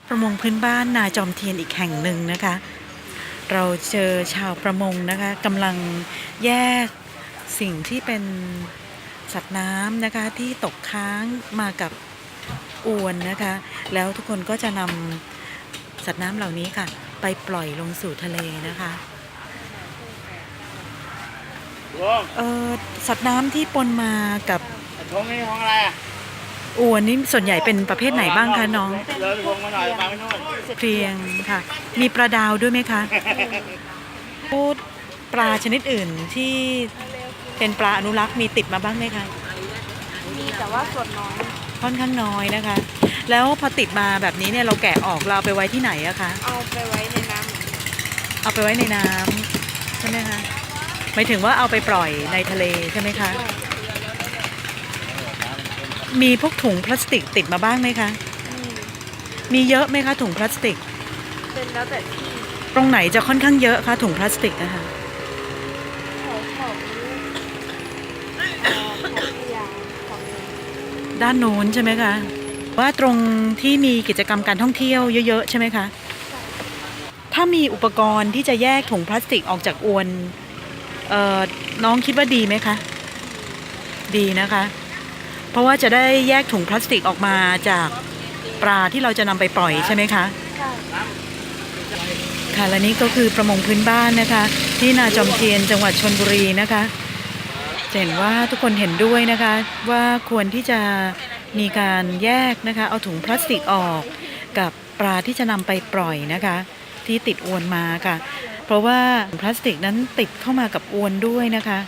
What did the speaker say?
ประมงพื้นบ้านนาจอมเทียนอีกแห่งหนึ่งนะคะ เราเจอชาวประมงนะคะกำลังแยกสิ่งที่เป็นสัตว์น้ำนะคะที่ตกค้างมากับอวนนะคะ แล้วทุกคนก็จะนำสัตว์น้ำเหล่านี้ค่ะไปปล่อยลงสู่ทะเลนะคะสัตว์น้ำที่ปนมากับทงนี่ทงอะไรอ่ะอวนนี่ส่วนใหญ่เป็นประเภทไหนบ้างคะน้องเลยทงมาหน่อยฟังไม่นู่นเพลียงค่ะมีปลาดาวด้วยไหมคะพูดปลาชนิดอื่นที่เป็นปลาอนุรักษ์มีติดมาบ้างไหมคะมีแต่ว่าส่วนน้อยค่อนข้างน้อยนะคะแล้วพอติดมาแบบนี้เนี่ยเราแกะออกเราเอาไปไว้ที่ไหนอะคะเอาไปไว้ในน้ำเอาไปไว้ในน้ำใช่ไหมคะหมายถึงว่าเอาไปปล่อยในทะเลใช่ไหมคะมีพวกถุงพลาสติกติดมาบ้างไหมคะมีเยอะไหมคะถุงพลาสติกเป็นแล้วแต่ที่ตรงไหนจะค่อนข้างเยอะคะถุงพลาสติกนะคะด้านโน้นใช่ไหมคะว่าตรงที่มีกิจกรรมการท่องเที่ยวเยอะๆใช่ไหมคะถ้ามีอุปกรณ์ที่จะแยกถุงพลาสติกออกจากอวนน้องคิดว่าดีไหมคะดีนะคะเพราะว่าจะได้แยกถุงพลาสติกออกมาจากปลาที่เราจะนำไปปล่อยใช่ไหมคะใช่ค่ะและนี่ก็คือประมงพื้นบ้านนะคะที่นาจอมเทียนจังหวัดชลบุรีนะคะเห็นว่าทุกคนเห็นด้วยนะคะว่าควรที่จะมีการแยกนะคะเอาถุงพลาสติกออกกับปลาที่จะนำไปปล่อยนะคะที่ติดอวนมาค่ะเพราะว่าพลาสติกนั้นติดเข้ามากับอวนด้วยนะคะ